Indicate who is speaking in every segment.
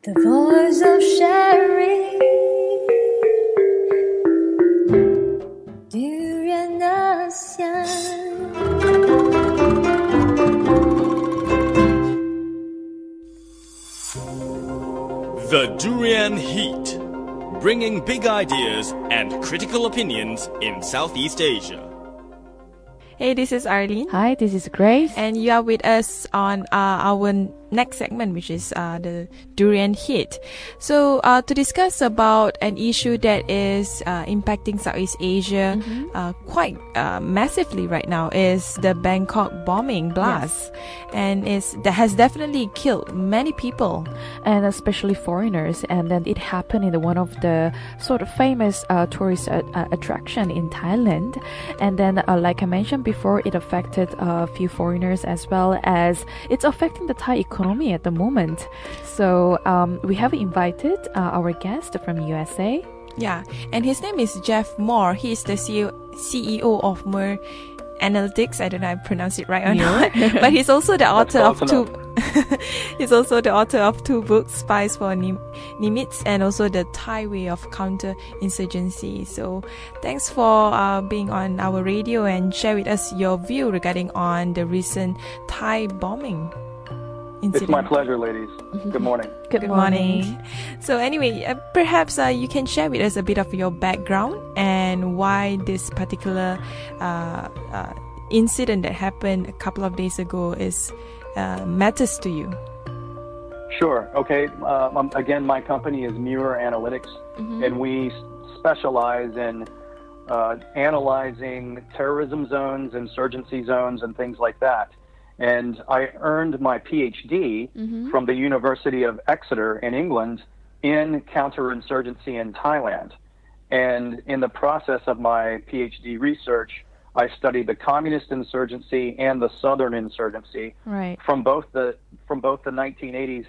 Speaker 1: The voice of sharing Durian
Speaker 2: The Durian Heat, bringing big ideas and critical opinions in Southeast Asia.
Speaker 3: Hey, this is Arlene.
Speaker 4: Hi, this is Grace.
Speaker 3: And you are with us on our next segment, which is the Durian Heat. So to discuss about an issue that is impacting Southeast Asia quite massively right now is the Bangkok bombing blast.
Speaker 4: Yes.
Speaker 3: And that has definitely killed many people.
Speaker 4: And especially foreigners. And then it happened in one of the sort of famous tourist attraction in Thailand. And then, like I mentioned before, it affected a few foreigners as well as it's affecting the Thai economy at the moment. So we have invited our guest from USA.
Speaker 3: Yeah, and his name is Jeff Moore. He is the CEO of Muir Analytics. I don't know if I pronounced it right or not, but he's also the author of two. He's also the author of two books, Spies for Nimitz, and also the Thai Way of Counterinsurgency. So, thanks for being on our radio and share with us your view regarding on the recent Thai bombing incident.
Speaker 5: It's my pleasure, ladies. Good morning.
Speaker 3: Good morning. So anyway, perhaps you can share with us a bit of your background and why this particular incident that happened a couple of days ago is matters to you.
Speaker 5: Sure. Okay. Again, my company is Muir Analytics, and we specialize in analyzing terrorism zones, insurgency zones, and things like that. And I earned my PhD from the University of Exeter in England in counterinsurgency in Thailand. And in the process of my PhD research, I studied the communist insurgency and the southern insurgency from both the 1980s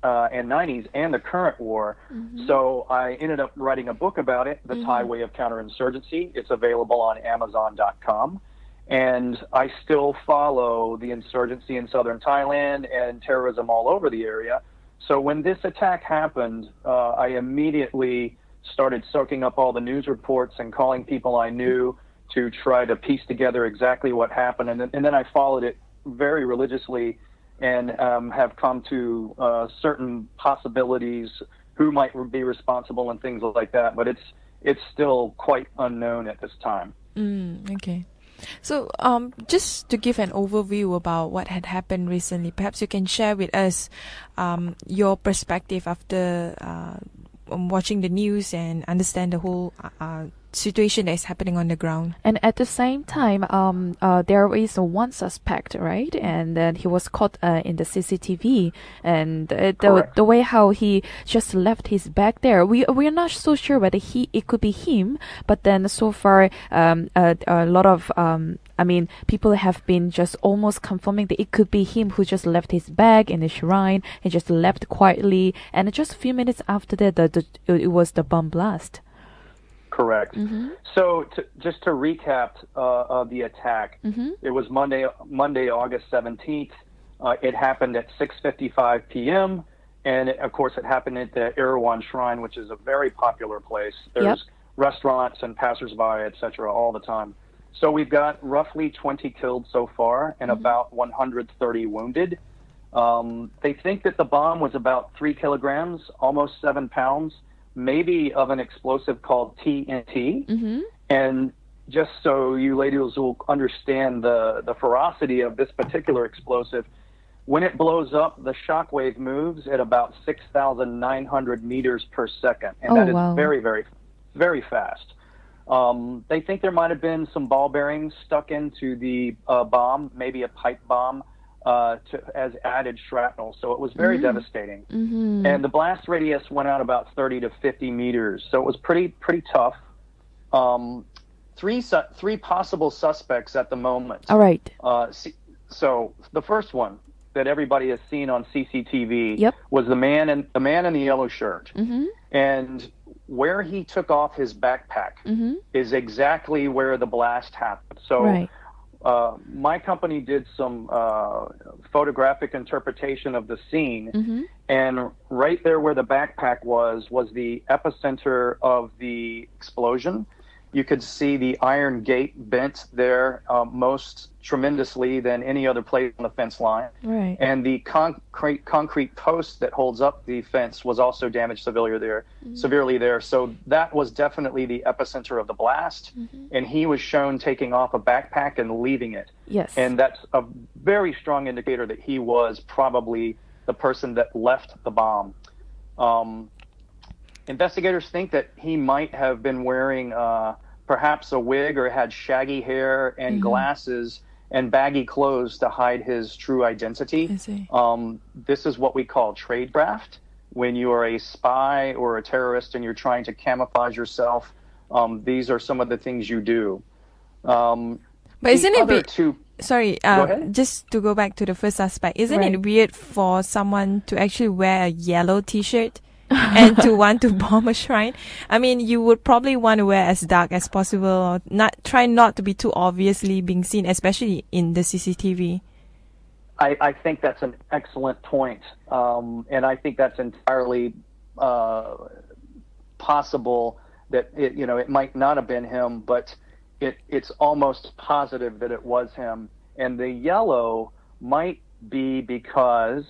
Speaker 5: and 90s and the current war. So I ended up writing a book about it, The Thai Way of Counterinsurgency. It's available on Amazon.com. And I still follow the insurgency in southern Thailand and terrorism all over the area. So when this attack happened, I immediately started soaking up all the news reports and calling people I knew to try to piece together exactly what happened. And then I followed it very religiously and have come to certain possibilities, who might be responsible and things like that. But it's still quite unknown at this time.
Speaker 3: Okay. So, just to give an overview about what had happened recently, perhaps you can share with us your perspective after watching the news and understand the whole situation that is happening on the ground.
Speaker 4: And at the same time, there is one suspect, right? And then he was caught in the CCTV, and the way how he just left his bag there, we are not so sure whether it could be him. But then so far, a lot of people have been just almost confirming that it could be him who just left his bag in the shrine and just left quietly. And just a few minutes after that, it was the bomb blast.
Speaker 5: Correct. So just to recap the attack, it was Monday, August 17th. It happened at 6:55 p.m. And of course, it happened at the Erewhon Shrine, which is a very popular place. There's restaurants and passersby, etc., all the time. So we've got roughly 20 killed so far and about 130 wounded. They think that the bomb was about 3 kilograms, almost 7 pounds, maybe of an explosive called TNT. And just so you ladies will understand the ferocity of this particular explosive, when it blows up, the shock wave moves at about 6,900 meters per second. And that is very, very, very fast. They think there might have been some ball bearings stuck into the bomb, maybe a pipe bomb, as added shrapnel. So it was very devastating. And the blast radius went out about 30 to 50 meters. So it was pretty tough. Three possible suspects at the moment.
Speaker 4: All right.
Speaker 5: So the first one that everybody has seen on CCTV was the man in the yellow shirt. And where he took off his backpack is exactly where the blast happened. So my company did some photographic interpretation of the scene, and right there where the backpack was the epicenter of the explosion. You could see the iron gate bent there most tremendously than any other place on the fence line.
Speaker 4: Right.
Speaker 5: And the concrete post that holds up the fence was also damaged severely there. So that was definitely the epicenter of the blast. And he was shown taking off a backpack and leaving it.
Speaker 4: Yes.
Speaker 5: And that's a very strong indicator that he was probably the person that left the bomb. Investigators think that he might have been wearing perhaps a wig or had shaggy hair and glasses and baggy clothes to hide his true identity.
Speaker 3: I see.
Speaker 5: This is what we call tradecraft. When you are a spy or a terrorist and you're trying to camouflage yourself, these are some of the things you do.
Speaker 3: But isn't it
Speaker 5: Go ahead.
Speaker 3: just to go back to the first suspect, isn't
Speaker 4: Right.
Speaker 3: it weird for someone to actually wear a yellow t-shirt and to want to bomb a shrine? I mean, you would probably want to wear as dark as possible, or try not to be too obviously being seen, especially in the CCTV.
Speaker 5: I think that's an excellent point. And I think that's entirely possible that it might not have been him, but it's almost positive that it was him. And the yellow might be because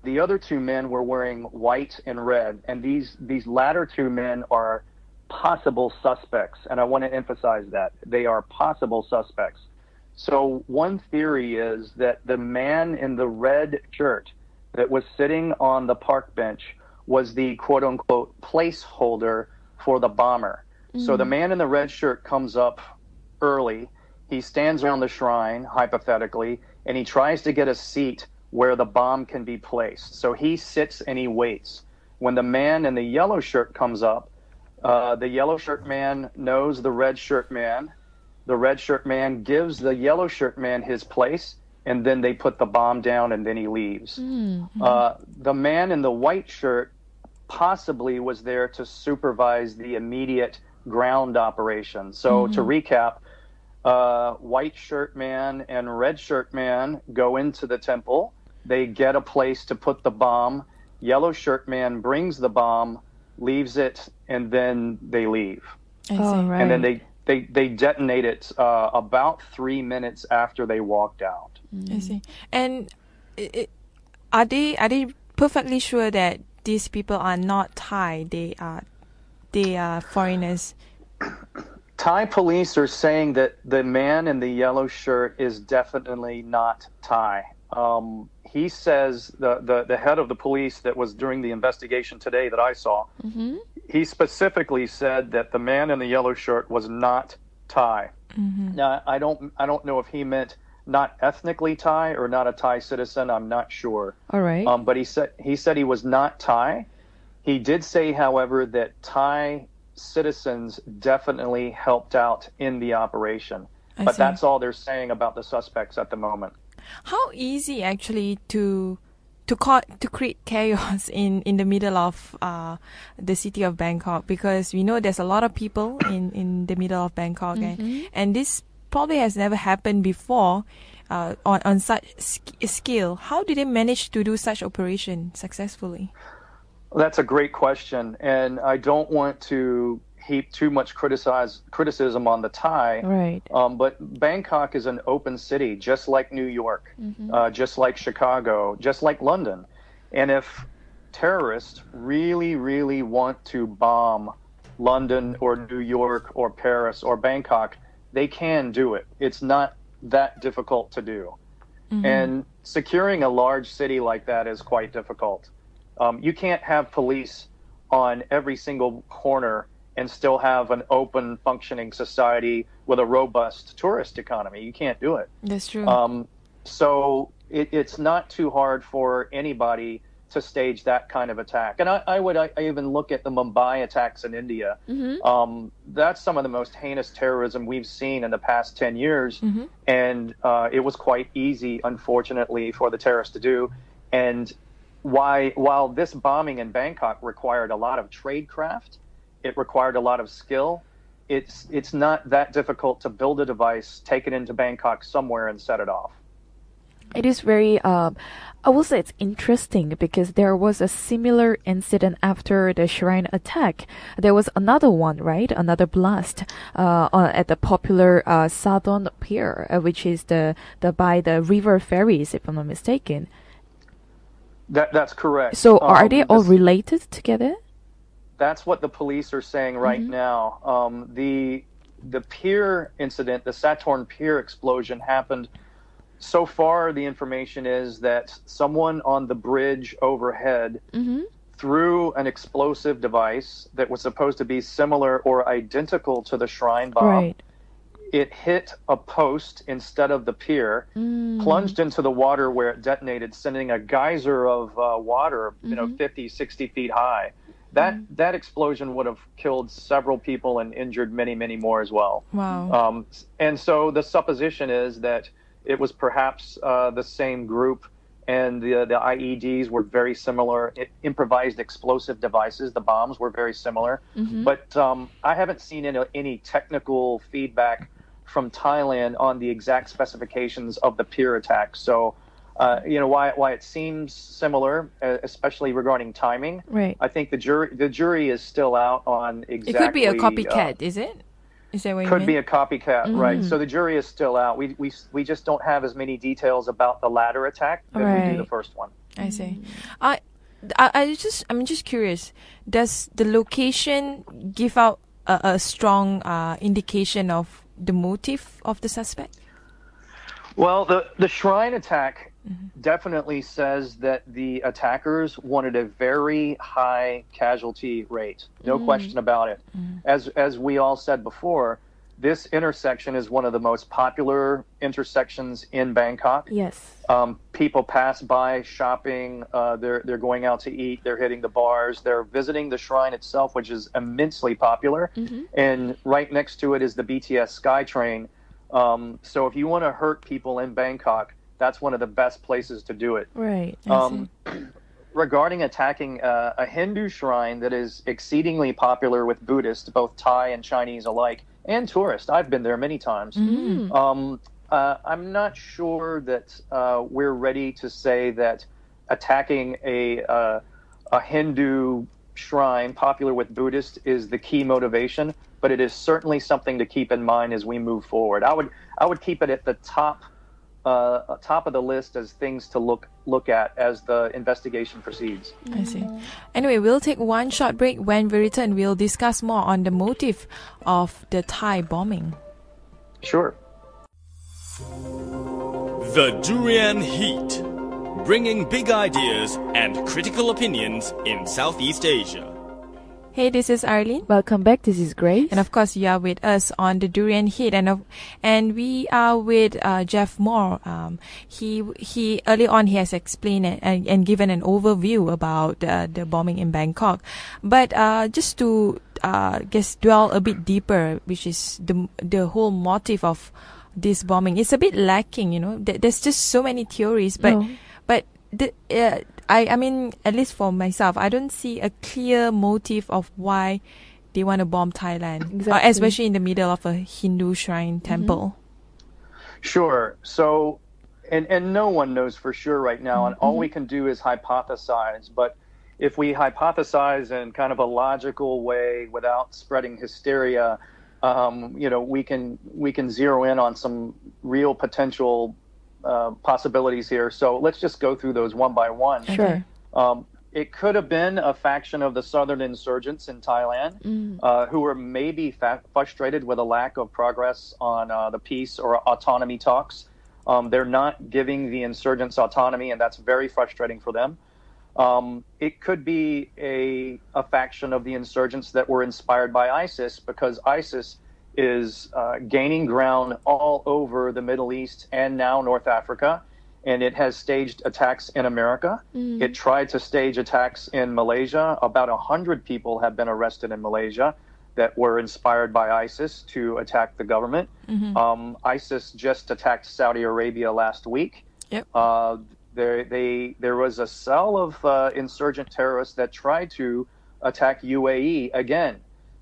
Speaker 5: the other two men were wearing white and red, and these latter two men are possible suspects, and I want to emphasize that. They are possible suspects. So one theory is that the man in the red shirt that was sitting on the park bench was the quote-unquote placeholder for the bomber. So the man in the red shirt comes up early. He stands around the shrine, hypothetically, and he tries to get a seat where the bomb can be placed. So he sits and he waits. When the man in the yellow shirt comes up, the yellow shirt man knows the red shirt man. The red shirt man gives the yellow shirt man his place, and then they put the bomb down, and then he leaves. The man in the white shirt possibly was there to supervise the immediate ground operation. So to recap, white shirt man and red shirt man go into the temple. They get a place to put the bomb. Yellow shirt man brings the bomb, leaves it, and then they leave.
Speaker 3: I see.
Speaker 4: Oh, right.
Speaker 5: And then they detonate it about 3 minutes after they walked out.
Speaker 3: I see. And are they perfectly sure that these people are not Thai? They are foreigners.
Speaker 5: Thai police are saying that the man in the yellow shirt is definitely not Thai. He says, the head of the police that was during the investigation today that I saw, he specifically said that the man in the yellow shirt was not Thai. Now, I don't know if he meant not ethnically Thai or not a Thai citizen. I'm not sure.
Speaker 4: All right.
Speaker 5: But he said he was not Thai. He did say, however, that Thai citizens definitely helped out in the operation. But that's all they're saying about the suspects at the moment.
Speaker 3: How easy actually to create chaos in the middle of the city of Bangkok, because we know there's a lot of people in the middle of Bangkok, and this probably has never happened before on such scale. How did they manage to do such operation successfully?
Speaker 5: Well, that's a great question, and I don't want to heap too much criticism on the Thai.
Speaker 4: Right.
Speaker 5: But Bangkok is an open city, just like New York, just like Chicago, just like London. And if terrorists really, really want to bomb London or New York or Paris or Bangkok, they can do it. It's not that difficult to do. And securing a large city like that is quite difficult. You can't have police on every single corner and still have an open, functioning society with a robust tourist economy. You can't do it.
Speaker 3: That's true.
Speaker 5: So it's not too hard for anybody to stage that kind of attack. And I even look at the Mumbai attacks in India. That's some of the most heinous terrorism we've seen in the past 10 years. And it was quite easy, unfortunately, for the terrorists to do. And while this bombing in Bangkok required a lot of tradecraft, it required a lot of skill, it's not that difficult to build a device, take it into Bangkok somewhere, and set it off.
Speaker 4: It is very, I will say it's interesting because there was a similar incident after the shrine attack. There was another one, right? Another blast at the popular Southern Pier, which is the by the river ferries, if I'm not mistaken.
Speaker 5: That's correct.
Speaker 4: So are they all related together?
Speaker 5: That's what the police are saying right now. The pier incident, the Saturn Pier explosion happened. So far, the information is that someone on the bridge overhead threw an explosive device that was supposed to be similar or identical to the shrine bomb.
Speaker 4: Right.
Speaker 5: It hit a post instead of the pier, plunged into the water where it detonated, sending a geyser of water, 50, 60 feet high. That explosion would have killed several people and injured many, many more as well.
Speaker 3: Wow.
Speaker 5: And so the supposition is that it was perhaps the same group, and the IEDs were very similar. Improvised explosive devices, the bombs were very similar. But I haven't seen any technical feedback from Thailand on the exact specifications of the pier attack. So, why it seems similar, especially regarding timing.
Speaker 4: Right.
Speaker 5: I think the jury is still out on exactly.
Speaker 3: It could be a copycat, is it? Is that what you mean?
Speaker 5: Could be a copycat, right? So the jury is still out. We just don't have as many details about the latter attack than we do the first one.
Speaker 3: I see. I'm just curious. Does the location give out a strong indication of the motive of the suspect?
Speaker 5: Well, the shrine attack definitely says that the attackers wanted a very high casualty rate. No question about it. As we all said before, this intersection is one of the most popular intersections in Bangkok.
Speaker 4: Yes.
Speaker 5: People pass by shopping, they're going out to eat, they're hitting the bars, they're visiting the shrine itself, which is immensely popular. And right next to it is the BTS SkyTrain. So if you want to hurt people in Bangkok, that's one of the best places to do it.
Speaker 3: Right.
Speaker 5: Regarding attacking a Hindu shrine that is exceedingly popular with Buddhists, both Thai and Chinese alike, and tourists, I've been there many times. I'm not sure that we're ready to say that attacking a Hindu shrine popular with Buddhists is the key motivation, but it is certainly something to keep in mind as we move forward. I would keep it at the top of the list as things to look at as the investigation proceeds.
Speaker 3: I see. Anyway, we'll take one short break. When we return, we'll discuss more on the motive of the Thai bombing.
Speaker 5: Sure.
Speaker 2: The Durian Heat, bringing big ideas and critical opinions in Southeast Asia.
Speaker 3: Hey, this is Arlene.
Speaker 4: Welcome back. This is Grace.
Speaker 3: And of course, you are with us on the Durian Heat, and we are with Jeff Moore. He early on he has explained and given an overview about the bombing in Bangkok, but just to dwell a bit deeper, which is the whole motive of this bombing. It's a bit lacking, There's just so many theories, but I mean, at least for myself, I don't see a clear motive of why they want to bomb Thailand,
Speaker 4: exactly.
Speaker 3: Especially in the middle of a Hindu shrine temple.
Speaker 5: Sure. So, and no one knows for sure right now, and all we can do is hypothesize. But if we hypothesize in kind of a logical way without spreading hysteria, we can zero in on some real potential possibilities here. So let's just go through those one by one.
Speaker 4: Sure.
Speaker 5: It could have been a faction of the southern insurgents in Thailand who were maybe frustrated with a lack of progress on the peace or autonomy talks. They're not giving the insurgents autonomy, and that's very frustrating for them. It could be a faction of the insurgents that were inspired by ISIS, because ISIS is gaining ground all over the Middle East and now North Africa, and it has staged attacks in America. It tried to stage attacks in Malaysia. About 100 people have been arrested in Malaysia that were inspired by ISIS to attack the government. ISIS just attacked Saudi Arabia last week.
Speaker 3: Yep.
Speaker 5: There was a cell of insurgent terrorists that tried to attack UAE again.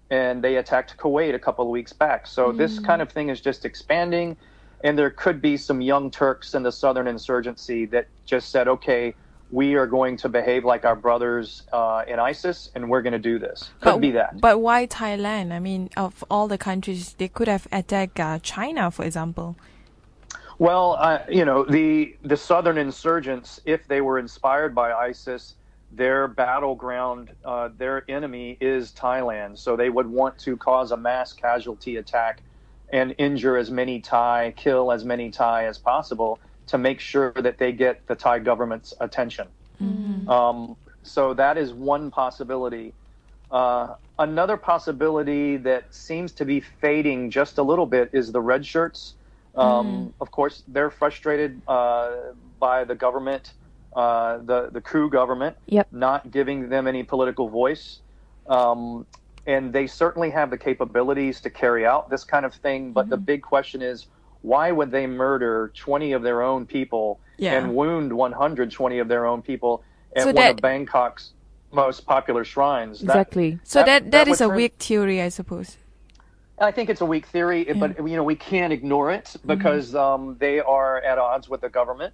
Speaker 5: and they attacked Kuwait a couple of weeks back. So this kind of thing is just expanding, and there could be some young Turks in the Southern Insurgency that just said, okay, we are going to behave like our brothers in ISIS, and we're going to do this. Could be that.
Speaker 3: But why Thailand? I mean, of all the countries, they could have attacked China, for example.
Speaker 5: Well, the Southern insurgents, if they were inspired by ISIS, their battleground, their enemy is Thailand. So they would want to cause a mass casualty attack and injure as many Thai, kill as many Thai as possible to make sure that they get the Thai government's attention. So that is one possibility. Another possibility that seems to be fading just a little bit is the red shirts. Of course, they're frustrated by the government, the coup government, not giving them any political voice. And they certainly have the capabilities to carry out this kind of thing. But the big question is, why would they murder 20 of their own people and wound 120 of their own people at one of Bangkok's most popular shrines?
Speaker 4: Exactly.
Speaker 3: That is a weak theory, I suppose.
Speaker 5: I think it's a weak theory, but we can't ignore it because they are at odds with the government.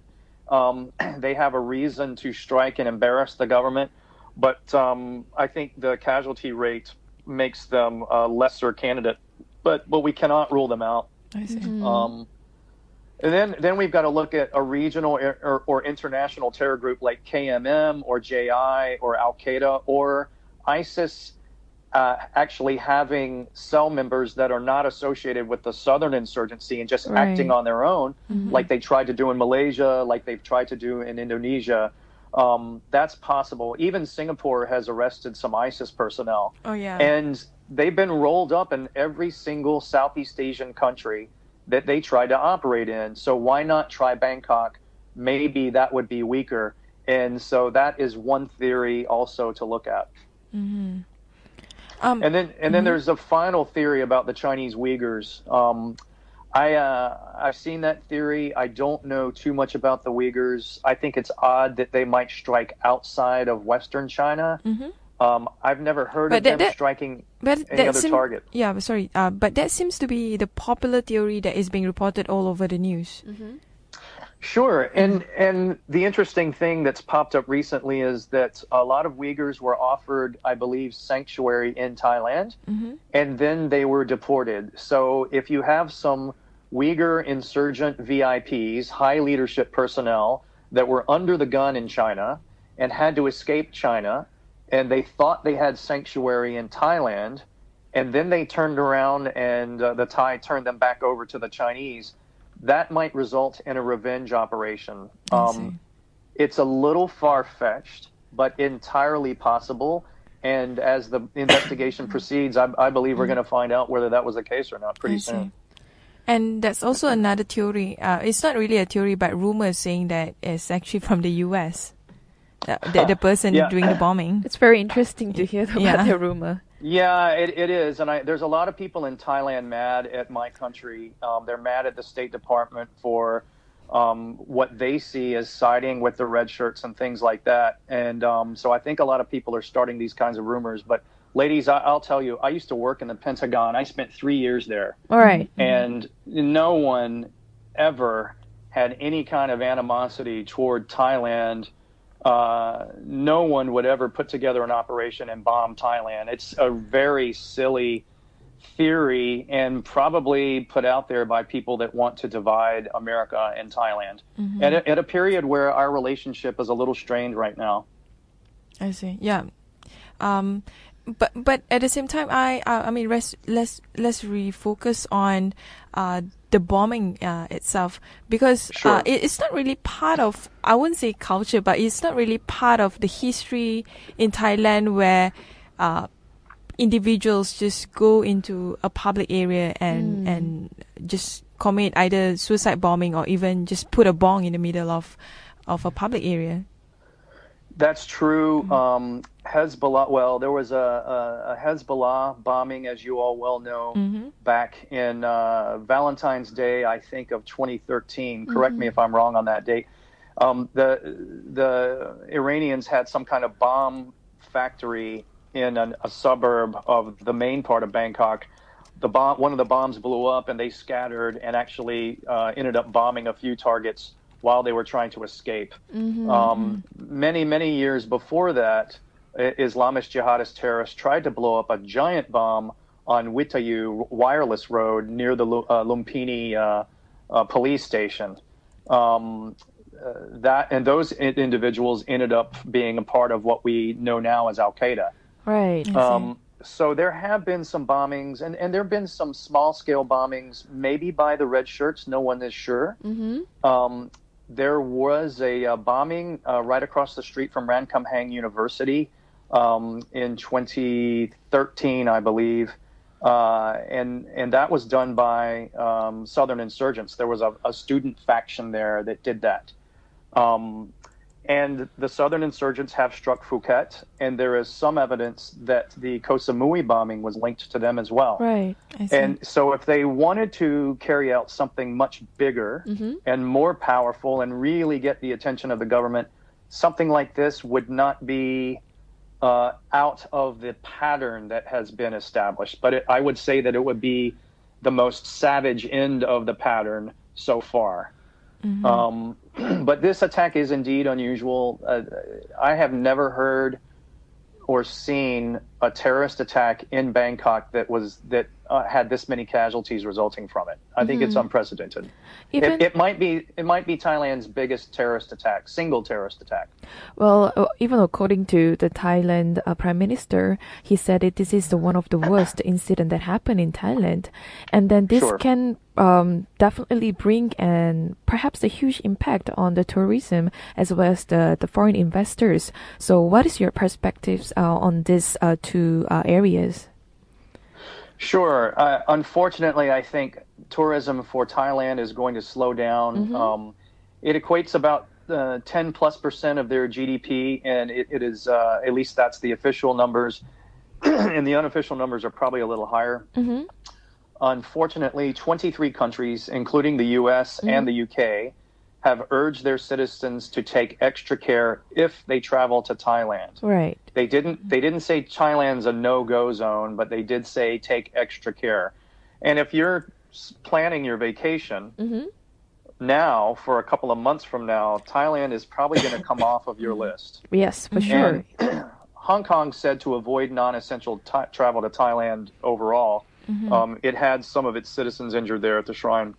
Speaker 5: They have a reason to strike and embarrass the government, but I think the casualty rate makes them a lesser candidate. But we cannot rule them out.
Speaker 3: I see.
Speaker 5: And then we've got to look at a regional or international terror group like KMM or JI or Al Qaeda or ISIS. Actually having cell members that are not associated with the Southern Insurgency and just acting on their own, like they tried to do in Malaysia, like they've tried to do in Indonesia. That's possible. Even Singapore has arrested some ISIS personnel.
Speaker 3: Oh, yeah.
Speaker 5: And they've been rolled up in every single Southeast Asian country that they tried to operate in. So why not try Bangkok? Maybe that would be weaker. And so that is one theory also to look at. And then there's a final theory about the Chinese Uyghurs. I've seen that theory. I don't know too much about the Uyghurs. I think it's odd that they might strike outside of Western China. I've never heard of them striking any other target.
Speaker 3: Yeah, sorry. But that seems to be the popular theory that is being reported all over the news.
Speaker 5: Sure. And the interesting thing that's popped up recently is that a lot of Uyghurs were offered, I believe, sanctuary in Thailand, and then they were deported. So if you have some Uyghur insurgent VIPs, high leadership personnel, that were under the gun in China and had to escape China, and they thought they had sanctuary in Thailand, and then they turned around and the Thai turned them back over to the Chinese, that might result in a revenge operation. It's a little far-fetched, but entirely possible. And as the investigation proceeds, I believe we're going to find out whether that was the case or not pretty soon.
Speaker 3: And that's also another theory. It's not really a theory, but rumors saying that it's actually from the U.S., the person doing the bombing.
Speaker 4: It's very interesting to hear about the rumor.
Speaker 5: Yeah, it is. And there's a lot of people in Thailand mad at my country. They're mad at the State Department for what they see as siding with the red shirts and things like that. And so I think a lot of people are starting these kinds of rumors. But ladies, I'll tell you, I used to work in the Pentagon. I spent 3 years there.
Speaker 4: All right.
Speaker 5: And no one ever had any kind of animosity toward Thailand. No one would ever put together an operation and bomb Thailand. It's a very silly theory and probably put out there by people that want to divide America and Thailand at a period where our relationship is a little strained right now.
Speaker 3: I see. Yeah. But at the same time, I mean, let's refocus on the bombing itself, because it's not really part of, I wouldn't say culture, but it's not really part of the history in Thailand where individuals just go into a public area and just commit either suicide bombing or even just put a bomb in the middle of a public area.
Speaker 5: That's true. Hezbollah, well, there was a Hezbollah bombing, as you all well know, back in Valentine's Day, I think, of 2013. Correct me if I'm wrong on that date. The Iranians had some kind of bomb factory in a suburb of the main part of Bangkok. One of the bombs blew up, and they scattered and actually ended up bombing a few targets while they were trying to escape. Many years before that, Islamist jihadist terrorists tried to blow up a giant bomb on Witayu Wireless Road near the Lumpini police station. Those individuals ended up being a part of what we know now as Al Qaeda.
Speaker 4: Right.
Speaker 5: So there have been some bombings, and there have been some small-scale bombings, maybe by the red shirts. No one is sure. There was a bombing right across the street from Rankamhang University in 2013, I believe, and that was done by Southern insurgents. There was a student faction there that did that. And the Southern insurgents have struck Phuket, and there is some evidence that the Koh Samui bombing was linked to them as well.
Speaker 4: Right.
Speaker 5: And so if they wanted to carry out something much bigger and more powerful and really get the attention of the government, something like this would not be out of the pattern that has been established. But I would say that it would be the most savage end of the pattern so far. But this attack is indeed unusual. I have never heard or seen a terrorist attack in Bangkok that had this many casualties resulting from it. I think it's unprecedented. It might be Thailand's biggest terrorist attack, single terrorist attack.
Speaker 4: Well, even according to the Thailand Prime Minister, he said this is one of the worst incident that happened in Thailand, and then this can definitely bring perhaps a huge impact on the tourism as well as the foreign investors. So, what is your perspectives on these two areas?
Speaker 5: Sure. Unfortunately, I think tourism for Thailand is going to slow down. It equates about 10+% of their GDP, and it is at least that's the official numbers, and the unofficial numbers are probably a little higher. Unfortunately, 23 countries, including the U.S. and the U.K., have urged their citizens to take extra care if they travel to Thailand.
Speaker 4: Right.
Speaker 5: They didn't say Thailand's a no-go zone, but they did say take extra care. And if you're planning your vacation now for a couple of months from now, Thailand is probably going to come off of your list.
Speaker 4: Yes, for sure.
Speaker 5: And Hong Kong said to avoid non-essential travel to Thailand overall. It had some of its citizens injured there at the shrine.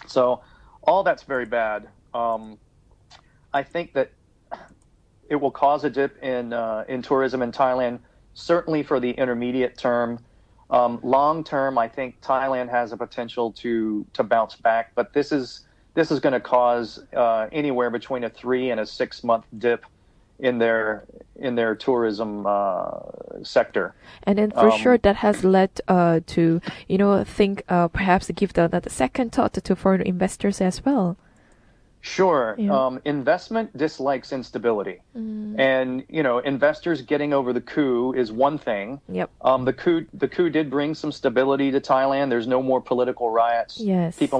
Speaker 5: So all that's very bad. I think that it will cause a dip in tourism in Thailand, certainly for the intermediate term. Long term, I think Thailand has a potential to bounce back, but this is going to cause anywhere between a 3 and a 6 month dip in their tourism sector. And
Speaker 4: then for sure that has led to think perhaps give the second thought to foreign investors as well.
Speaker 5: Sure. Yeah. Investment dislikes instability. And, investors getting over the coup is one thing.
Speaker 4: Yep.
Speaker 5: The coup did bring some stability to Thailand. There's no more political riots.
Speaker 4: Yes.
Speaker 5: People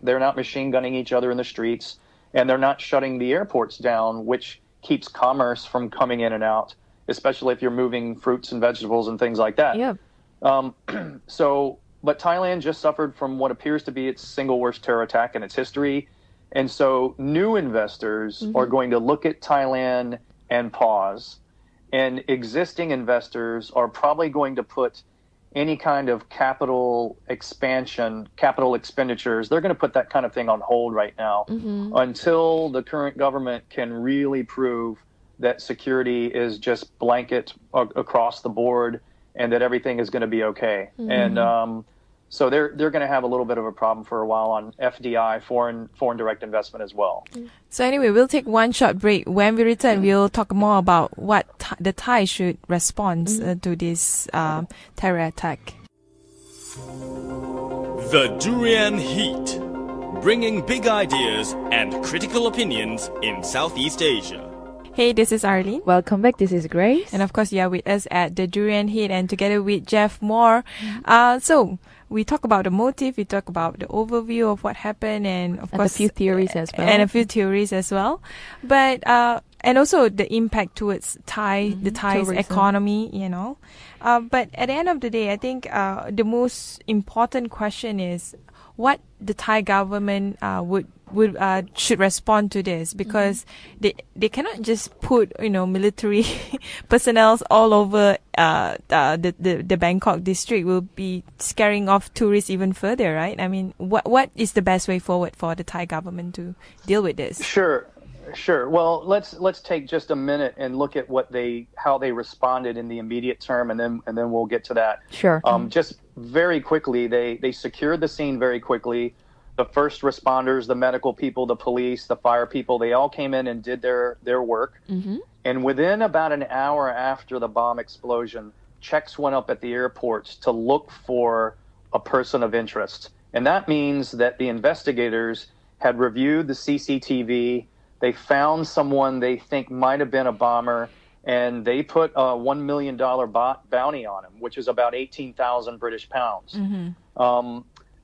Speaker 5: they're not machine gunning each other in the streets, and they're not shutting the airports down, which keeps commerce from coming in and out, especially if you're moving fruits and vegetables and things like that.
Speaker 4: Yeah.
Speaker 5: But Thailand just suffered from what appears to be its single worst terror attack in its history. And so new investors are going to look at Thailand and pause. And existing investors are probably going to put any kind of capital expenditures, they're going to put that kind of thing on hold right now until the current government can really prove that security is just blanket across the board and that everything is going to be okay. And so they're going to have a little bit of a problem for a while on FDI, foreign direct investment as well.
Speaker 3: So anyway, we'll take one short break. When we return, we'll talk more about what the Thai should respond to this terror attack.
Speaker 2: The Durian Heat, bringing big ideas and critical opinions in Southeast Asia.
Speaker 3: Hey, this is Arlene.
Speaker 4: Welcome back. This is Grace.
Speaker 3: And of course, you are with us at the Durian Heat and together with Jeff Moore. So we talk about the motive, we talk about the overview of what happened, and of course,
Speaker 4: a few theories as well.
Speaker 3: And a few theories as well. But and also the impact towards the Thai's
Speaker 4: Tourism.
Speaker 3: economy, you know. But at the end of the day, I think the most important question is what the Thai government should respond to this, because they cannot just put military personnel all over the Bangkok district. Will be scaring off tourists even further, right? I mean, what is the best way forward for the Thai government to deal with this?
Speaker 5: Sure. Well, let's take just a minute and look at how they responded in the immediate term, and then we'll get to that.
Speaker 4: Sure.
Speaker 5: Just very quickly, they secured the scene very quickly. The first responders, the medical people, the police, the fire people, they all came in and did their work. And within about an hour after the bomb explosion, checks went up at the airports to look for a person of interest. And that means that the investigators had reviewed the CCTV. They found someone they think might have been a bomber, and they put a $1 million bounty on him, which is about 18,000 British pounds.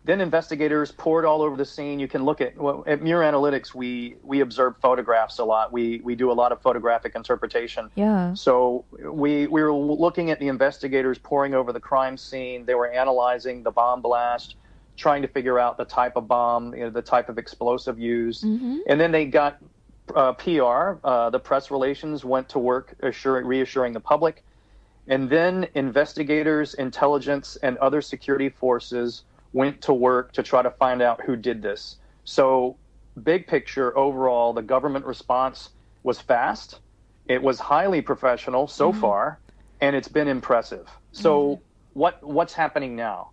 Speaker 5: Then investigators poured all over the scene. You can look at Muir Analytics. We observe photographs a lot. We do a lot of photographic interpretation.
Speaker 4: Yeah.
Speaker 5: So we were looking at the investigators pouring over the crime scene. They were analyzing the bomb blast, trying to figure out the type of bomb, the type of explosive used, and then they got PR. The press relations went to work reassuring the public, and then investigators, intelligence, and other security forces went to work to try to find out who did this. So big picture, overall, the government response was fast. It was highly professional so far, and it's been impressive. So what's happening now?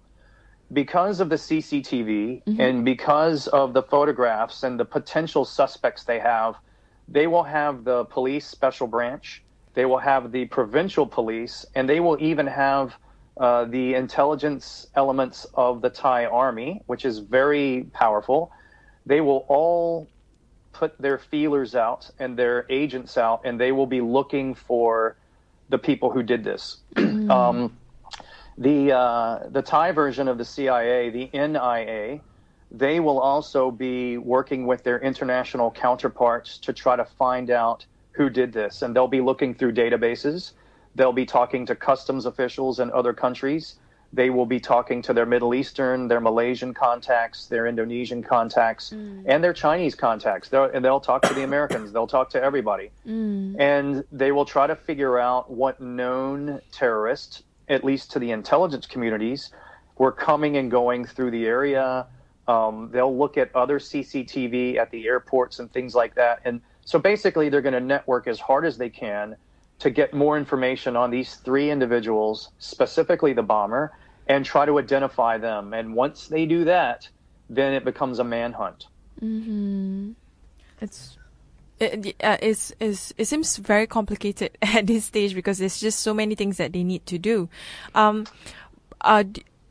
Speaker 5: Because of the CCTV and because of the photographs and the potential suspects they will have the police special branch, they will have the provincial police, and they will even have the intelligence elements of the Thai army, which is very powerful. They will all put their feelers out and their agents out, and they will be looking for the people who did this. The Thai version of the CIA, the NIA, they will also be working with their international counterparts to try to find out who did this, and they'll be looking through databases. They'll be talking to customs officials in other countries. They will be talking to their Middle Eastern, their Malaysian contacts, their Indonesian contacts, and their Chinese contacts. They'll talk to the Americans. They'll talk to everybody. And they will try to figure out what known terrorists, at least to the intelligence communities, were coming and going through the area. They'll look at other CCTV at the airports and things like that. And so basically they're going to network as hard as they can to get more information on these three individuals, specifically the bomber, and try to identify them. And once they do that, then it becomes a manhunt.
Speaker 3: It seems very complicated at this stage because there's just so many things that they need to do.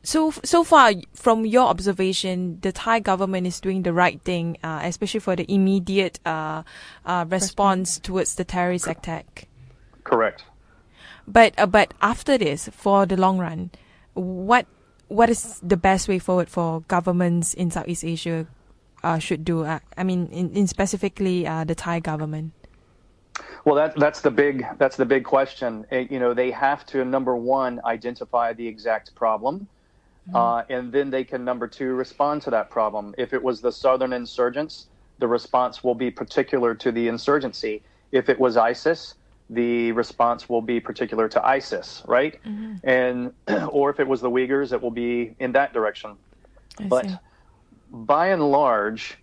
Speaker 3: So far, from your observation, the Thai government is doing the right thing, especially for the immediate response towards the terrorist attack.
Speaker 5: Correct.
Speaker 3: But after this, for the long run, what is the best way forward for governments in Southeast Asia should do? I mean, in specifically the Thai government.
Speaker 5: Well, that's the big question. They have to, number one, identify the exact problem, and then they can, number two, respond to that problem. If it was the southern insurgents, the response will be particular to the insurgency. If it was ISIS, the response will be particular to ISIS, right? And or if it was the Uyghurs, it will be in that direction. But by and large,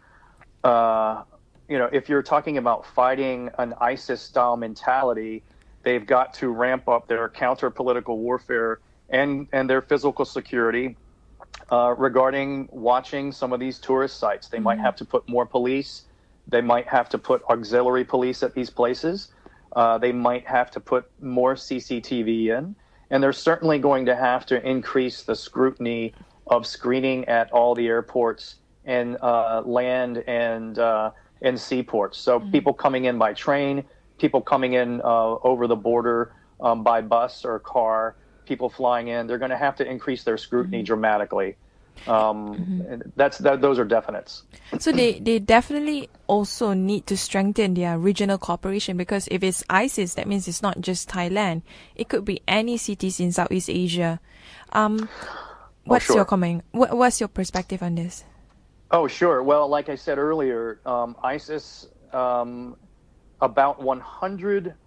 Speaker 5: if you're talking about fighting an ISIS-style mentality, they've got to ramp up their counter-political warfare and their physical security regarding watching some of these tourist sites. They might have to put more police. They might have to put auxiliary police at these places. They might have to put more CCTV in. And they're certainly going to have to increase the scrutiny of screening at all the airports and land and seaports. So people coming in by train, people coming in over the border by bus or car, people flying in, they're going to have to increase their scrutiny dramatically. Those are definites.
Speaker 3: So they definitely also need to strengthen their regional cooperation, because if it's ISIS, that means it's not just Thailand. It could be any cities in Southeast Asia. What's your comment? What's your perspective on this?
Speaker 5: Oh, sure. Well, like I said earlier, ISIS, about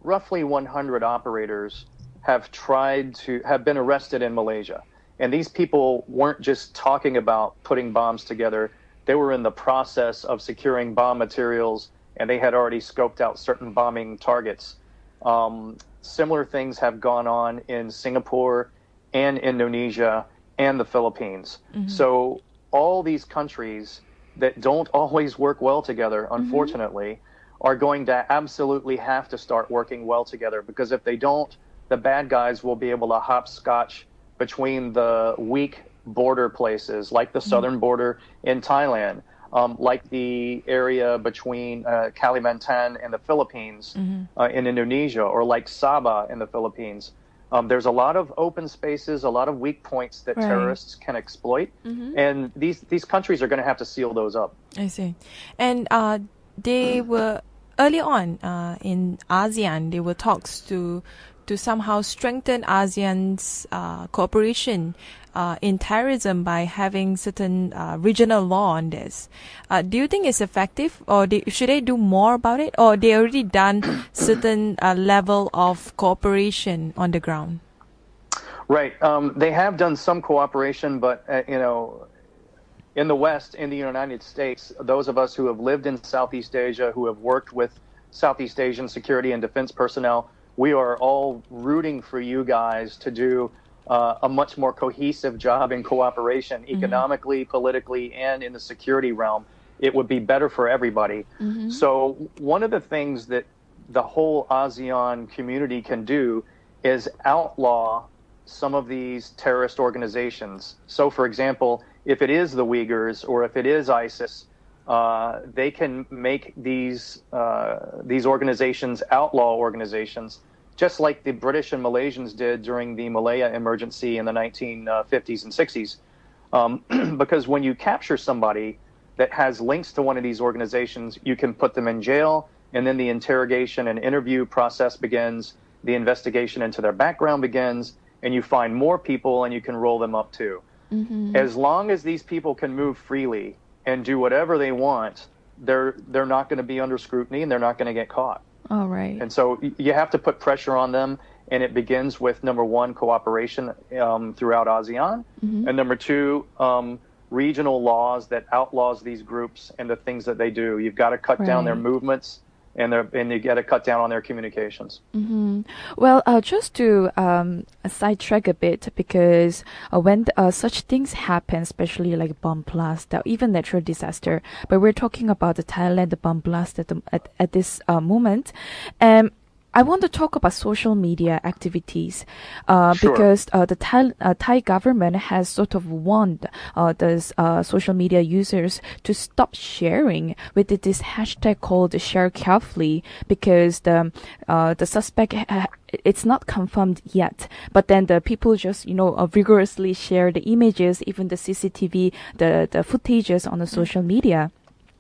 Speaker 5: roughly 100 operators have been arrested in Malaysia. And these people weren't just talking about putting bombs together. They were in the process of securing bomb materials, and they had already scoped out certain bombing targets. Similar things have gone on in Singapore and Indonesia and the Philippines. Mm-hmm. So all these countries that don't always work well together, unfortunately, are going to absolutely have to start working well together, because if they don't, the bad guys will be able to hopscotch between the weak border places, like the southern border in Thailand, like the area between Kalimantan and the Philippines in Indonesia, or like Sabah in the Philippines. There's a lot of open spaces, a lot of weak points that terrorists can exploit, and these countries are going to have to seal those up.
Speaker 3: I see. And they were early on in ASEAN, there were talks to somehow strengthen ASEAN's cooperation in terrorism by having certain regional law on this. Do you think it's effective, or should they do more about it, or they already done certain level of cooperation on the ground?
Speaker 5: Right. They have done some cooperation, but in the West, in the United States, those of us who have lived in Southeast Asia, who have worked with Southeast Asian security and defense personnel, we are all rooting for you guys to do a much more cohesive job in cooperation, economically, politically, and in the security realm. It would be better for everybody. So one of the things that the whole ASEAN community can do is outlaw some of these terrorist organizations. So, for example, if it is the Uyghurs or if it is ISIS, they can make these organizations outlaw organizations, just like the British and Malaysians did during the Malaya emergency in the 1950s and 60s. Because when you capture somebody that has links to one of these organizations, you can put them in jail, and then the interrogation and interview process begins, the investigation into their background begins, and you find more people and you can roll them up too. As long as these people can move freely and do whatever they want, they're not going to be under scrutiny, and they're not going to get caught.
Speaker 4: All right.
Speaker 5: And so you have to put pressure on them, and it begins with, number one, cooperation throughout ASEAN, and number two, regional laws that outlaws these groups and the things that they do. You've got to cut down their movements, and you got to cut down on their communications.
Speaker 4: Well, just to sidetrack a bit, because when such things happen, especially like bomb blast or even natural disaster, but we're talking about the Thailand bomb blast at this moment, I want to talk about social media activities because the Thai government has sort of warned the social media users to stop sharing with this hashtag called "share carefully," because the suspect it's not confirmed yet, but then the people just vigorously share the images, even the CCTV, the footages on the social media.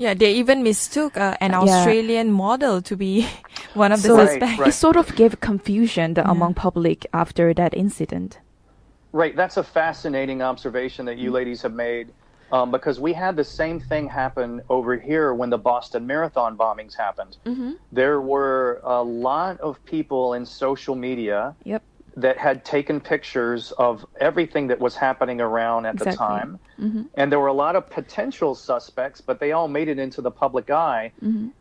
Speaker 3: Yeah, they even mistook an Australian model to be one of the suspects.
Speaker 4: It sort of gave confusion among public after that incident.
Speaker 5: Right, that's a fascinating observation that you ladies have made, because we had the same thing happen over here when the Boston Marathon bombings happened. There were a lot of people in social media that had taken pictures of everything that was happening around at the time. And there were a lot of potential suspects, but they all made it into the public eye.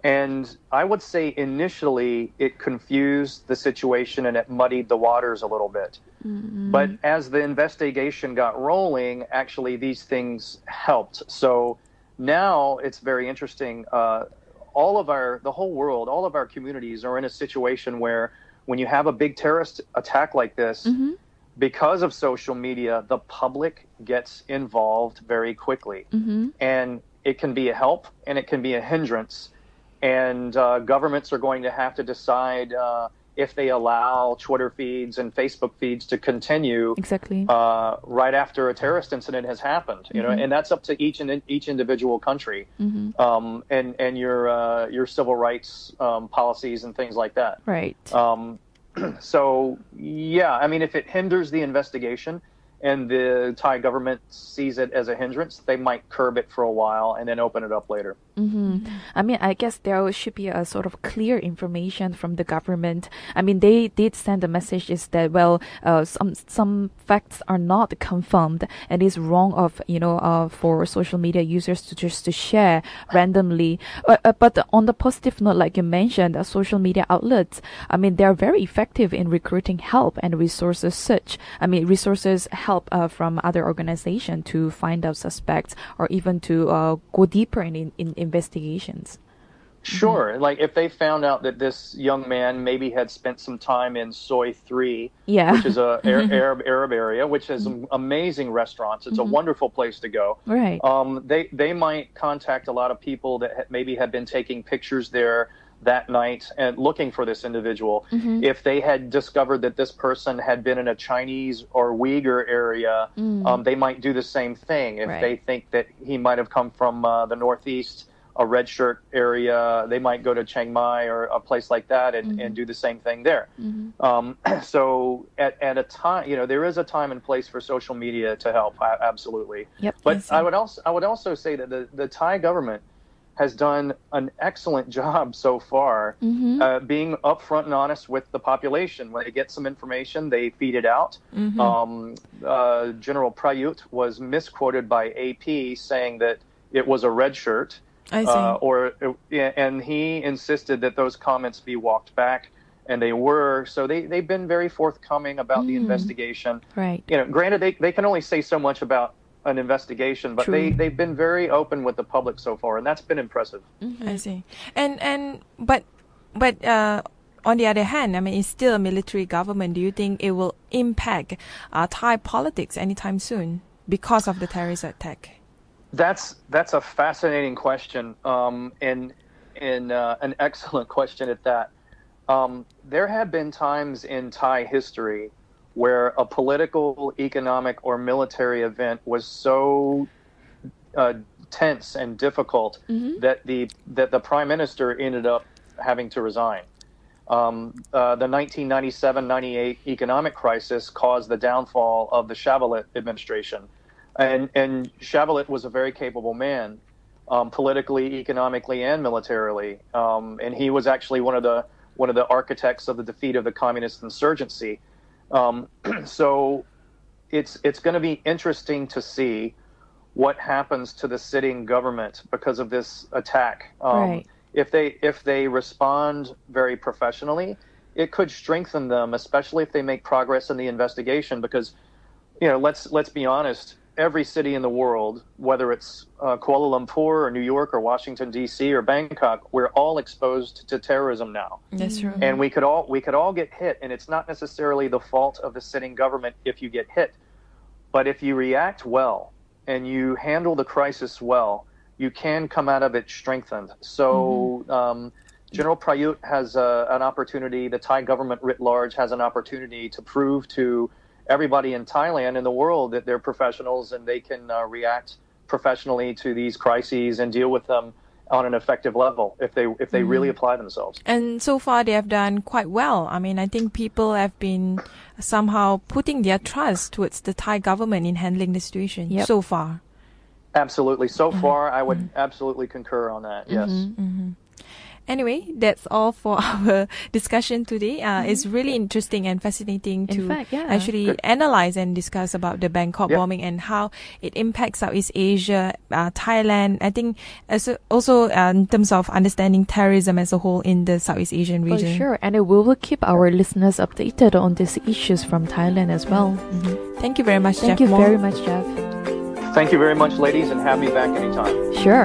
Speaker 5: And I would say initially it confused the situation and it muddied the waters a little bit. But as the investigation got rolling, actually these things helped. So now it's very interesting. The whole world, all of our communities are in a situation where when you have a big terrorist attack like this, because of social media, the public gets involved very quickly. And it can be a help and it can be a hindrance. And governments are going to have to decide if they allow Twitter feeds and Facebook feeds to continue
Speaker 4: exactly
Speaker 5: right after a terrorist incident has happened, you know, and that's up to each individual country, and your civil rights policies and things like that.
Speaker 4: Right.
Speaker 5: So yeah, I mean, if it hinders the investigation and the Thai government sees it as a hindrance, they might curb it for a while and then open it up later.
Speaker 4: I mean, I guess there should be a sort of clear information from the government. I mean, they did send a message is that, well, some facts are not confirmed, and it's wrong of, for social media users to share randomly. But on the positive note, like you mentioned, social media outlets, I mean, they're very effective in recruiting help and resources help from other organizations to find out suspects or even to go deeper in investigations.
Speaker 5: Sure. Like if they found out that this young man maybe had spent some time in Soi 3, which is a Arab area, which has amazing restaurants. It's a wonderful place to go.
Speaker 4: Right.
Speaker 5: They might contact a lot of people that maybe had been taking pictures there that night and looking for this individual. If they had discovered that this person had been in a Chinese or Uyghur area, they might do the same thing. If they think that he might have come from the Northeast, a red shirt area, they might go to Chiang Mai or a place like that and do the same thing there. So at a time, there is a time and place for social media to help, absolutely.
Speaker 4: Yep.
Speaker 5: But I would also say that the Thai government has done an excellent job so far being upfront and honest with the population. When they get some information, they feed it out. General Prayut was misquoted by AP saying that it was a red shirt.
Speaker 3: I see.
Speaker 5: And he insisted that those comments be walked back, and they were. So they've been very forthcoming about the investigation.
Speaker 4: Right.
Speaker 5: Granted, they can only say so much about an investigation, but they've been very open with the public so far, and that's been impressive.
Speaker 3: I see. But on the other hand, I mean, it's still a military government. Do you think it will impact Thai politics anytime soon because of the terrorist attack?
Speaker 5: That's a fascinating question, and an excellent question at that. There have been times in Thai history where a political, economic, or military event was so tense and difficult that the prime minister ended up having to resign. The 1997-98 economic crisis caused the downfall of the Shabalit administration. And Shabalit was a very capable man, politically, economically, and militarily. And he was actually one of the architects of the defeat of the communist insurgency. So it's going to be interesting to see what happens to the sitting government because of this attack. If they respond very professionally, it could strengthen them, especially if they make progress in the investigation. Because let's be honest. Every city in the world, whether it's Kuala Lumpur or New York or Washington D.C. or Bangkok, we're all exposed to terrorism now.
Speaker 3: That's true.
Speaker 5: And we could all get hit, and it's not necessarily the fault of the sitting government if you get hit, but if you react well and you handle the crisis well, you can come out of it strengthened. So General Prayut has an opportunity. The Thai government writ large has an opportunity to prove to everybody in Thailand and the world that they're professionals and they can react professionally to these crises and deal with them on an effective level if they really apply themselves.
Speaker 3: And so far they have done quite well. I mean, I think people have been somehow putting their trust towards the Thai government in handling the situation so far.
Speaker 5: Absolutely. So far, I would absolutely concur on that. Yes.
Speaker 3: Anyway, that's all for our discussion today. It's really interesting and fascinating to actually analyze and discuss about the Bangkok bombing and how it impacts Southeast Asia, Thailand. I think also in terms of understanding terrorism as a whole in the Southeast Asian region.
Speaker 4: Sure, and we will keep our listeners updated on these issues from Thailand as well.
Speaker 3: Thank you very much, Jeff.
Speaker 4: Thank you very much, Jeff.
Speaker 5: Thank you very much, ladies, and have me back anytime.
Speaker 4: Sure.